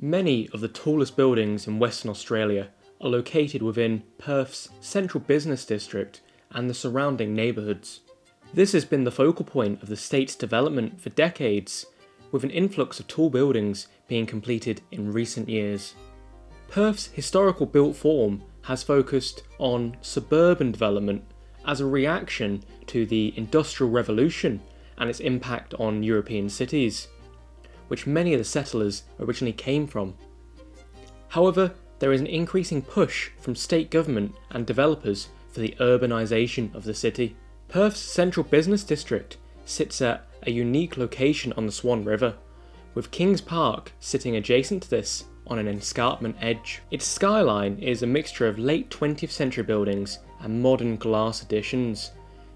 Many of the tallest buildings in Western Australia are located within Perth's central business district and the surrounding neighbourhoods. This has been the focal point of the state's development for decades, with an influx of tall buildings being completed in recent years. Perth's historical built form has focused on suburban development as a reaction to the Industrial Revolution and its impact on European cities, which many of the settlers originally came from. However, there is an increasing push from state government and developers for the urbanisation of the city. Perth's central business district sits at a unique location on the Swan River, with Kings Park sitting adjacent to this on an escarpment edge. Its skyline is a mixture of late 20th century buildings and modern glass additions.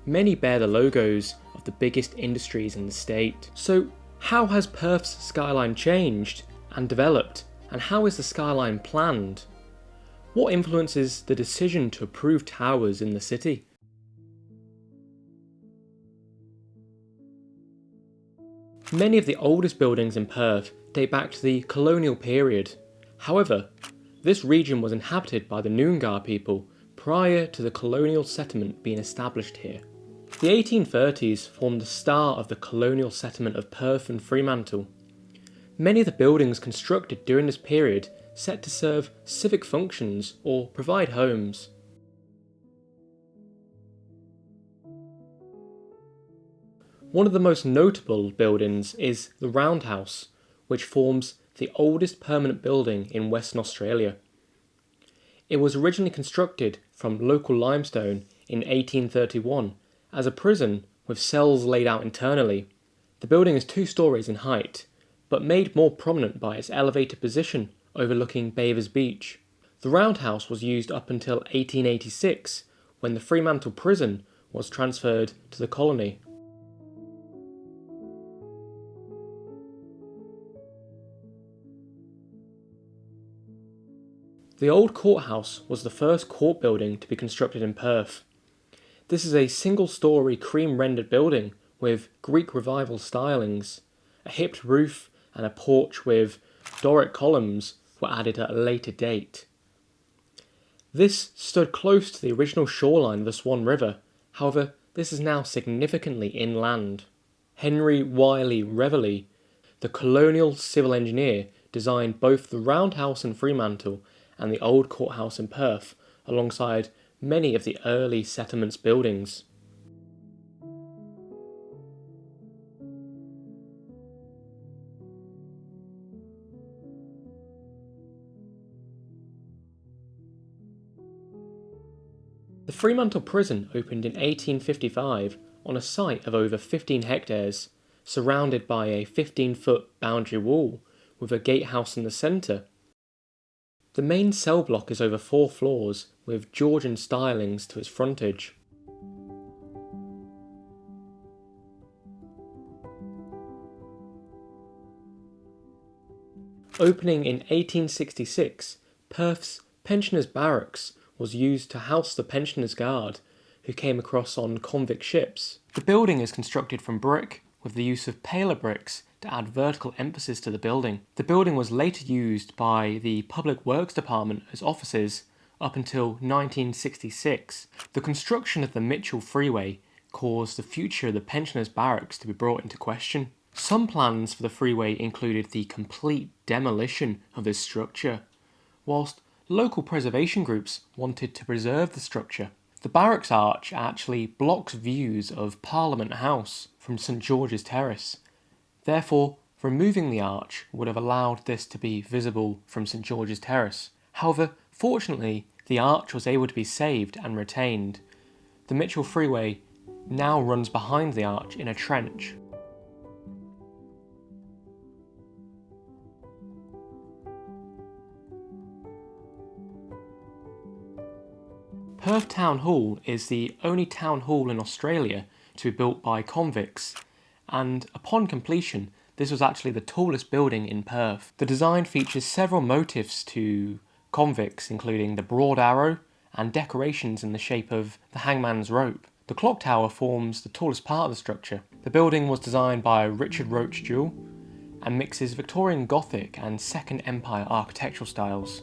Many bear the logos of the biggest industries in the state. So, how has Perth's skyline changed and developed, and how is the skyline planned? What influences the decision to approve towers in the city? Many of the oldest buildings in Perth date back to the colonial period. However, this region was inhabited by the Noongar people prior to the colonial settlement being established here. The 1830s formed the start of the colonial settlement of Perth and Fremantle. Many of the buildings constructed during this period set to serve civic functions or provide homes. One of the most notable buildings is the Roundhouse, which forms the oldest permanent building in Western Australia. It was originally constructed from local limestone in 1831 as a prison with cells laid out internally. The building is 2 stories in height, but made more prominent by its elevated position overlooking Bavers Beach. The Roundhouse was used up until 1886, when the Fremantle prison was transferred to the colony. The old courthouse was the first court building to be constructed in Perth. This is a single-storey cream-rendered building with Greek Revival stylings. A hipped roof and a porch with Doric columns were added at a later date. This stood close to the original shoreline of the Swan River, however this is now significantly inland. Henry Wiley Reveley, the colonial civil engineer, designed both the Roundhouse in Fremantle and the old courthouse in Perth, alongside many of the early settlements buildings. The Fremantle prison opened in 1855 on a site of over 15 hectares, surrounded by a 15-foot boundary wall with a gatehouse in the centre. The main cell block is over 4 floors, with Georgian stylings to its frontage. Opening in 1866, Perth's Pensioners' Barracks was used to house the Pensioners' Guard, who came across on convict ships. The building is constructed from brick, with the use of paler bricks to add vertical emphasis to the building. The building was later used by the Public Works Department as offices up until 1966. The construction of the Mitchell Freeway caused the future of the Pensioners' Barracks to be brought into question. Some plans for the freeway included the complete demolition of this structure, whilst local preservation groups wanted to preserve the structure. The barracks arch actually blocks views of Parliament House from St George's Terrace. Therefore, removing the arch would have allowed this to be visible from St George's Terrace. However, fortunately, the arch was able to be saved and retained. The Mitchell Freeway now runs behind the arch in a trench. Perth Town Hall is the only town hall in Australia to be built by convicts, and upon completion, this was actually the tallest building in Perth. The design features several motifs to convicts, including the broad arrow and decorations in the shape of the hangman's rope. The clock tower forms the tallest part of the structure. The building was designed by Richard Roach Jewell and mixes Victorian Gothic and Second Empire architectural styles.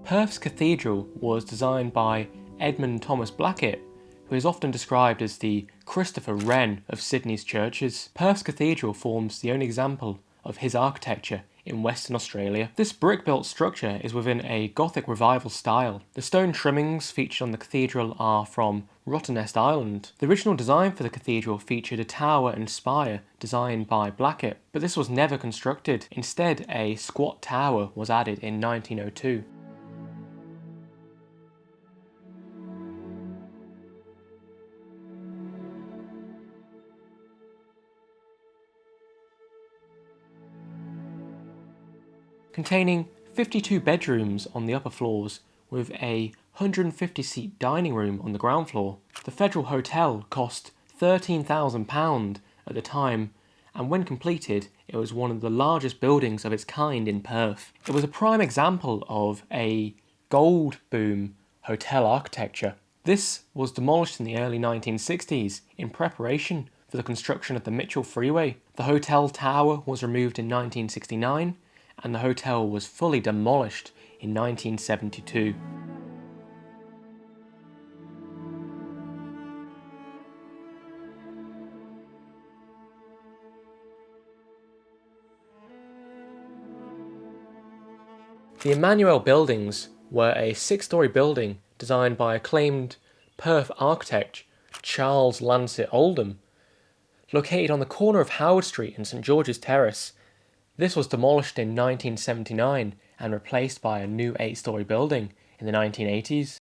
Perth's cathedral was designed by Edmund Thomas Blackett, who is often described as the Christopher Wren of Sydney's churches. Perth's cathedral forms the only example of his architecture in Western Australia. This brick-built structure is within a Gothic revival style. The stone trimmings featured on the cathedral are from Rottnest Island. The original design for the cathedral featured a tower and spire designed by Blackett, but this was never constructed. Instead, a squat tower was added in 1902. Containing 52 bedrooms on the upper floors with a 150-seat dining room on the ground floor. The Federal Hotel cost £13,000 at the time, and when completed, it was one of the largest buildings of its kind in Perth. It was a prime example of a gold boom hotel architecture. This was demolished in the early 1960s in preparation for the construction of the Mitchell Freeway. The hotel tower was removed in 1969, and the hotel was fully demolished in 1972. The Emmanuel Buildings were a 6-storey building designed by acclaimed Perth architect Charles Lancet Oldham, located on the corner of Howard Street and St George's Terrace. This was demolished in 1979 and replaced by a new 8-storey building in the 1980s.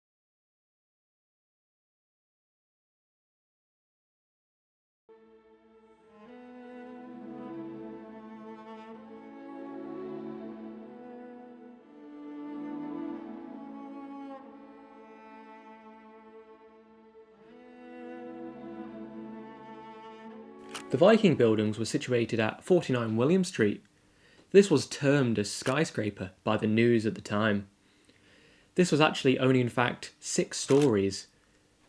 The Viking buildings were situated at 49 William Street. This was termed a skyscraper by the news at the time. This was actually only in fact 6 stories,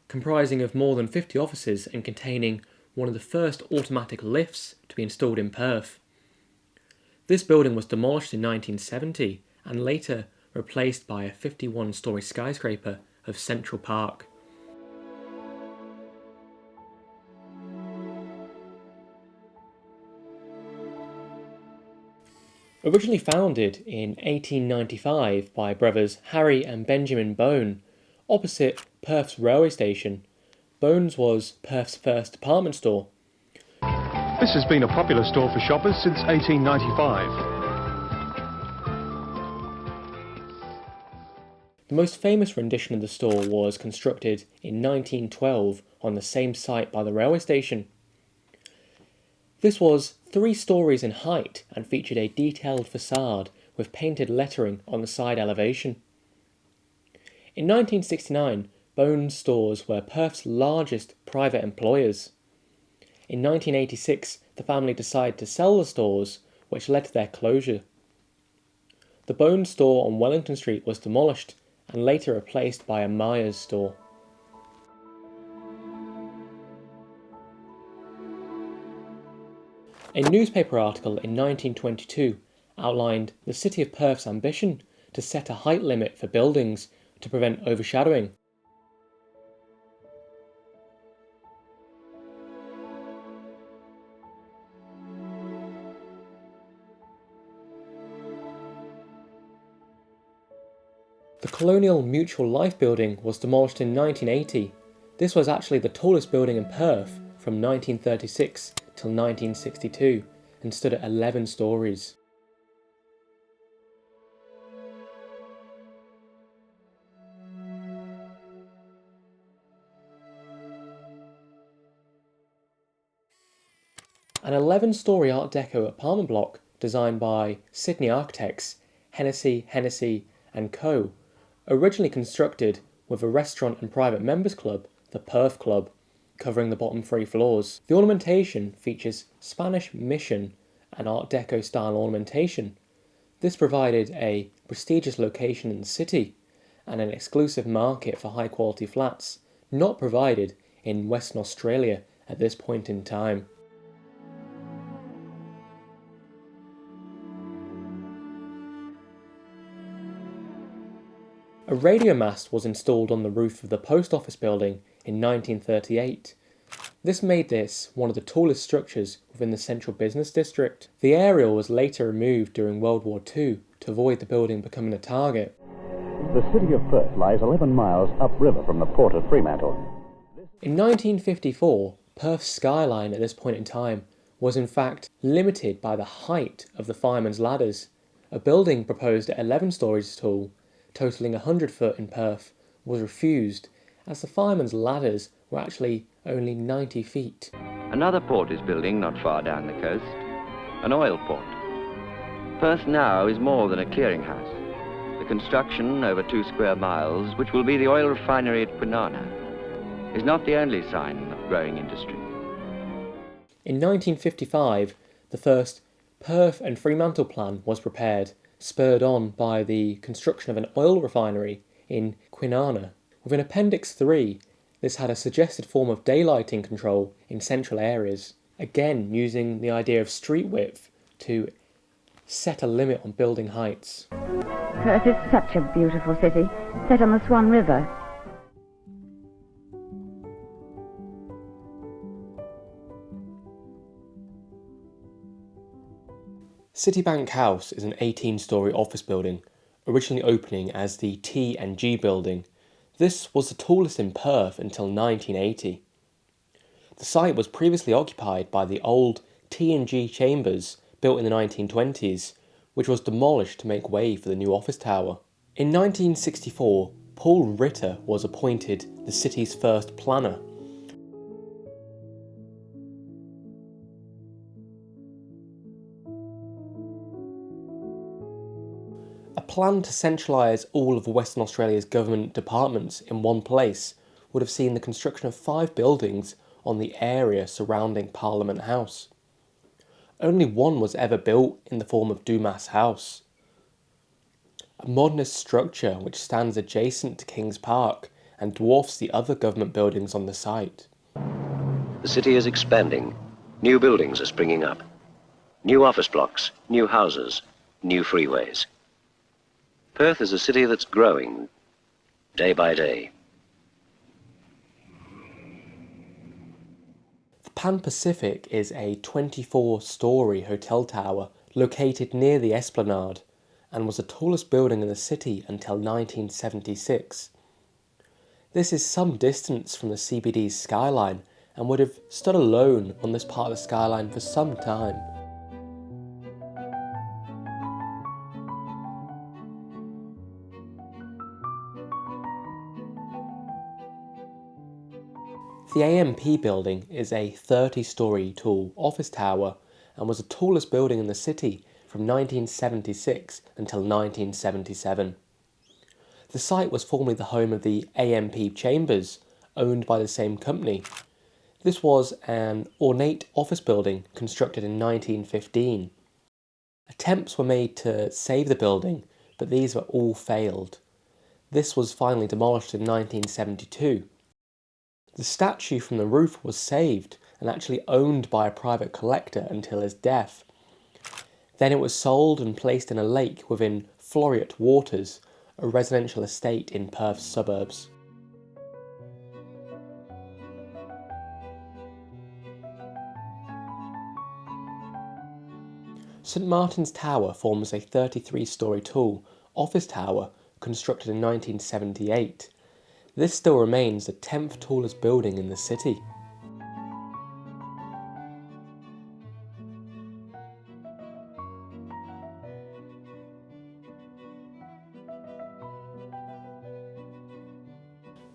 comprising of more than 50 offices and containing one of the first automatic lifts to be installed in Perth. This building was demolished in 1970 and later replaced by a 51-storey skyscraper of Central Park. Originally founded in 1895 by brothers Harry and Benjamin Bone, opposite Perth's railway station, Bones was Perth's first department store. This has been a popular store for shoppers since 1895. The most famous rendition of the store was constructed in 1912 on the same site by the railway station. This was 3 stories in height and featured a detailed facade with painted lettering on the side elevation. In 1969, Bones stores were Perth's largest private employers. In 1986, the family decided to sell the stores, which led to their closure. The Bones store on Wellington Street was demolished and later replaced by a Myers store. A newspaper article in 1922 outlined the City of Perth's ambition to set a height limit for buildings to prevent overshadowing. The Colonial Mutual Life building was demolished in 1980. This was actually the tallest building in Perth from 1936 till 1962 and stood at 11 stories. An 11-storey Art Deco apartment block designed by Sydney architects Hennessy and Co., originally constructed with a restaurant and private members club, the Perth Club, covering the bottom 3 floors. The ornamentation features Spanish Mission and Art Deco style ornamentation. This provided a prestigious location in the city and an exclusive market for high quality flats, not provided in Western Australia at this point in time. A radio mast was installed on the roof of the post office building in 1938. This made this one of the tallest structures within the central business district. The aerial was later removed during World War II to avoid the building becoming a target. The city of Perth lies 11 miles upriver from the port of Fremantle. In 1954, Perth's skyline at this point in time was in fact limited by the height of the firemen's ladders. A building proposed at 11 stories tall, totalling 100 foot in Perth, was refused as the firemen's ladders were actually only 90 feet. Another port is building not far down the coast, an oil port. Perth now is more than a clearinghouse. The construction over 2 square miles, which will be the oil refinery at Quay, is not the only sign of growing industry. In 1955, the first Perth and Fremantle plan was prepared, spurred on by the construction of an oil refinery in Quinana. Within Appendix 3, this had a suggested form of daylighting control in central areas, again using the idea of street width to set a limit on building heights. Perth is such a beautiful city, set on the Swan River. Citibank House is an 18-storey office building, originally opening as the T&G building. This was the tallest in Perth until 1980. The site was previously occupied by the old T&G chambers built in the 1920s, which was demolished to make way for the new office tower. In 1964, Paul Ritter was appointed the city's first planner. A plan to centralise all of Western Australia's government departments in one place would have seen the construction of 5 buildings on the area surrounding Parliament House. Only one was ever built in the form of Dumas House, a modernist structure which stands adjacent to Kings Park and dwarfs the other government buildings on the site. The city is expanding. New buildings are springing up. New office blocks, new houses, new freeways. Perth is a city that's growing day by day. The Pan Pacific is a 24-storey hotel tower located near the Esplanade and was the tallest building in the city until 1976. This is some distance from the CBD's Skyline and would have stood alone on this part of the Skyline for some time. The AMP building is a 30-storey tall office tower and was the tallest building in the city from 1976 until 1977. The site was formerly the home of the AMP Chambers, owned by the same company. This was an ornate office building constructed in 1915. Attempts were made to save the building, but these were all failed. This was finally demolished in 1972. The statue from the roof was saved and actually owned by a private collector until his death. Then it was sold and placed in a lake within Floriat Waters, a residential estate in Perth's suburbs. St Martin's Tower forms a 33-storey tall office tower constructed in 1978. This still remains the 10th tallest building in the city.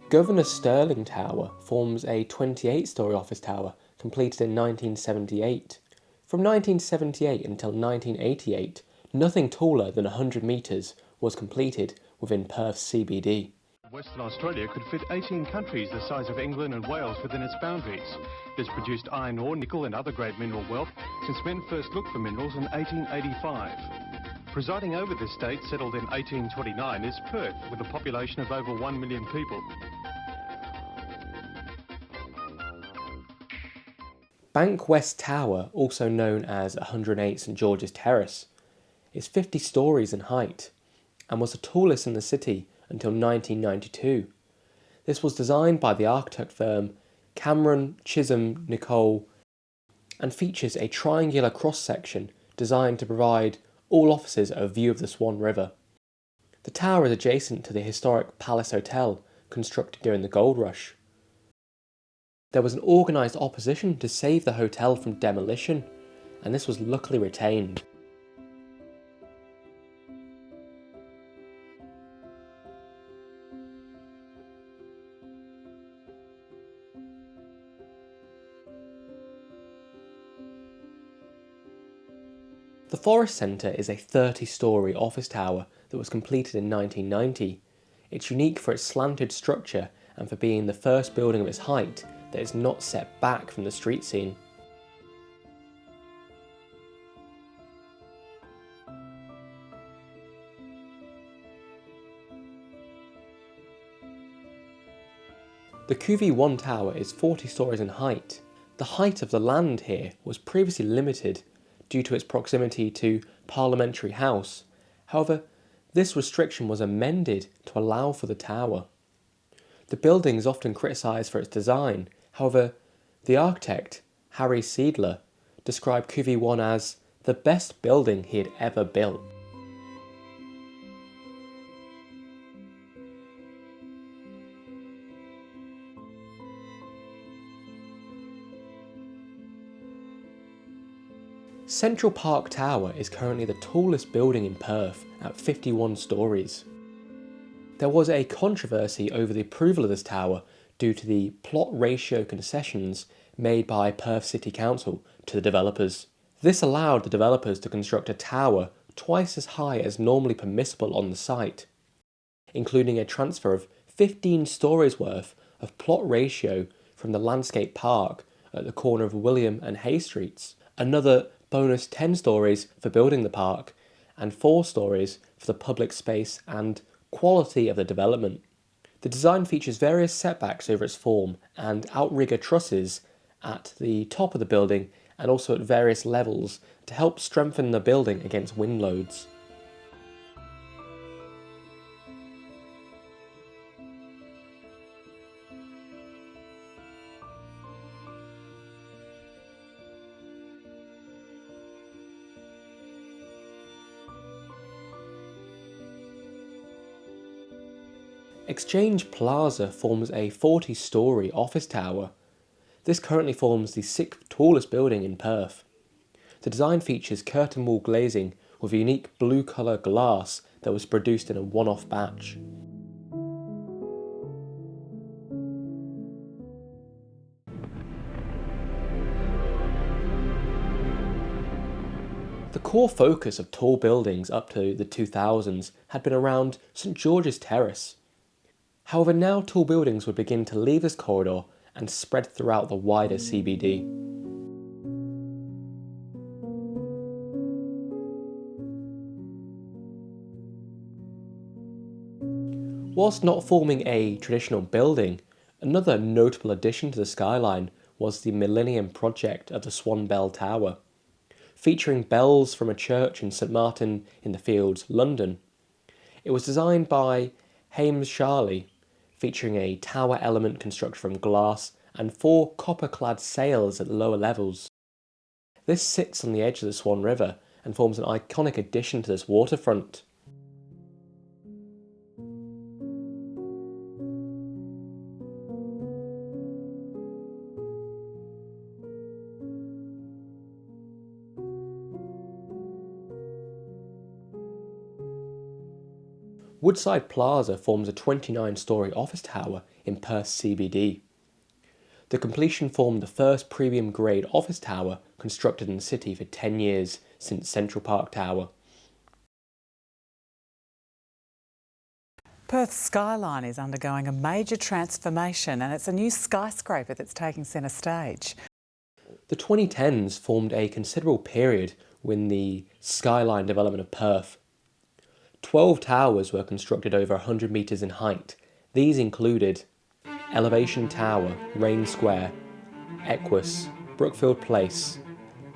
Governor Stirling Tower forms a 28-storey office tower completed in 1978. From 1978 until 1988, nothing taller than 100 metres was completed within Perth's CBD. Western Australia could fit 18 countries the size of England and Wales within its boundaries. It has produced iron ore, nickel and other great mineral wealth since men first looked for minerals in 1885. Presiding over this state, settled in 1829, is Perth, with a population of over 1 million people. Bank West Tower, also known as 108 St George's Terrace, is 50 stories in height and was the tallest in the city until 1992. This was designed by the architect firm Cameron Chisholm Nicole and features a triangular cross-section designed to provide all officers a view of the Swan River. The tower is adjacent to the historic Palace Hotel, constructed during the Gold Rush. There was an organised opposition to save the hotel from demolition, and this was luckily retained. The Forest Centre is a 30-storey office tower that was completed in 1990. It's unique for its slanted structure and for being the first building of its height that is not set back from the street scene. The QV1 tower is 40 stories in height. The height of the land here was previously limited due to its proximity to Parliamentary House. However, this restriction was amended to allow for the tower. The building is often criticised for its design. However, the architect, Harry Seidler, described QV1 as the best building he had ever built. Central Park Tower is currently the tallest building in Perth at 51 stories. There was a controversy over the approval of this tower due to the plot ratio concessions made by Perth City Council to the developers. This allowed the developers to construct a tower twice as high as normally permissible on the site, including a transfer of 15 stories worth of plot ratio from the landscape park at the corner of William and Hay Streets, another bonus 10 stories for building the park, and 4 stories for the public space and quality of the development. The design features various setbacks over its form and outrigger trusses at the top of the building and also at various levels to help strengthen the building against wind loads. Exchange Plaza forms a 40-storey office tower. This currently forms the 6th tallest building in Perth. The design features curtain wall glazing with a unique blue colour glass that was produced in a one-off batch. The core focus of tall buildings up to the 2000s had been around St George's Terrace. However, now tall buildings would begin to leave this corridor and spread throughout the wider CBD. Whilst not forming a traditional building, another notable addition to the skyline was the Millennium project of the Swan Bell Tower. Featuring bells from a church in St Martin in the Fields, London. It was designed by Hames Charley, featuring a tower element constructed from glass and 4 copper-clad sails at the lower levels. This sits on the edge of the Swan River and forms an iconic addition to this waterfront. Woodside Plaza forms a 29-storey office tower in Perth CBD. The completion formed the first premium-grade office tower constructed in the city for 10 years since Central Park Tower. Perth's Skyline is undergoing a major transformation and it's a new skyscraper that's taking centre stage. The 2010s formed a considerable period within the Skyline development of Perth. 12 towers were constructed over 100 metres in height. These included Elevation Tower, Rain Square, Equus, Brookfield Place,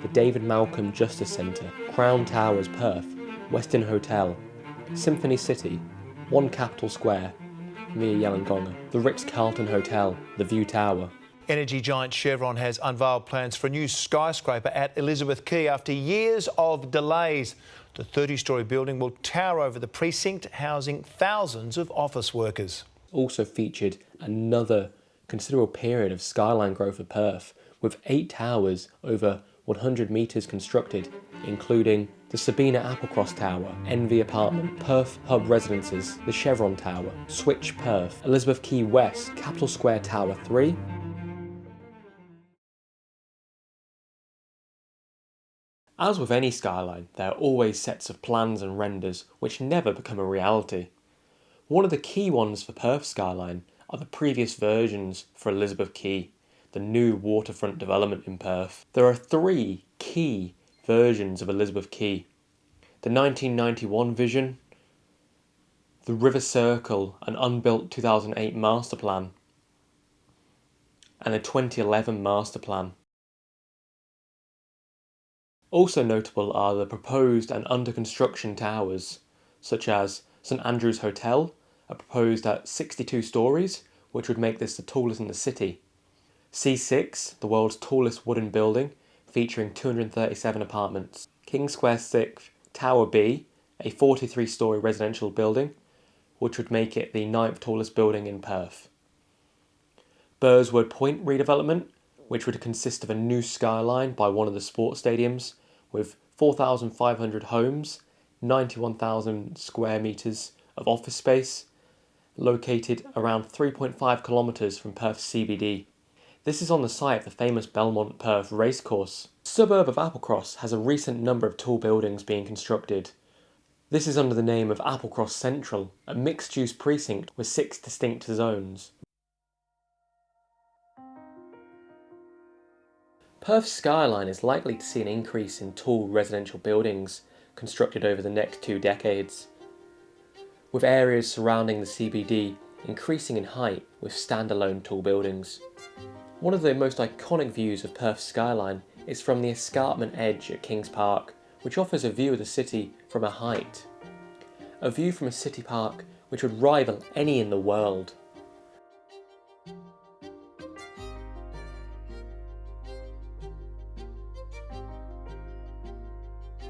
the David Malcolm Justice Centre, Crown Towers Perth, Westin Hotel, Symphony City, One Capital Square, Mia Yellongonga, the Ritz-Carlton Hotel, the View Tower. Energy giant Chevron has unveiled plans for a new skyscraper at Elizabeth Quay after years of delays. The 30-storey building will tower over the precinct, housing thousands of office workers. Also featured another considerable period of skyline growth for Perth, with 8 towers over 100 metres constructed, including the Sabina Applecross Tower, Envy Apartment, Perth Hub Residences, the Chevron Tower, Switch Perth, Elizabeth Quay West, Capital Square Tower 3, As with any skyline, there are always sets of plans and renders which never become a reality. One of the key ones for Perth skyline are the previous versions for Elizabeth Quay, the new waterfront development in Perth. There are 3 key versions of Elizabeth Quay: the 1991 vision, the River Circle and unbuilt 2008 master plan, and the 2011 master plan. Also notable are the proposed and under construction towers, such as St Andrew's Hotel, proposed at 62 stories, which would make this the tallest in the city. C6, the world's tallest wooden building, featuring 237 apartments. King Square 6, Tower B, a 43-storey residential building, which would make it the 9th tallest building in Perth. Burswood Point redevelopment, which would consist of a new skyline by one of the sports stadiums, with 4,500 homes, 91,000 square metres of office space, located around 3.5 kilometres from Perth CBD. This is on the site of the famous Belmont Perth racecourse. The suburb of Applecross has a recent number of tall buildings being constructed. This is under the name of Applecross Central, a mixed-use precinct with 6 distinct zones. Perth's skyline is likely to see an increase in tall residential buildings constructed over the next 2 decades, with areas surrounding the CBD increasing in height with standalone tall buildings. One of the most iconic views of Perth's skyline is from the escarpment edge at Kings Park, which offers a view of the city from a height. A view from a city park which would rival any in the world.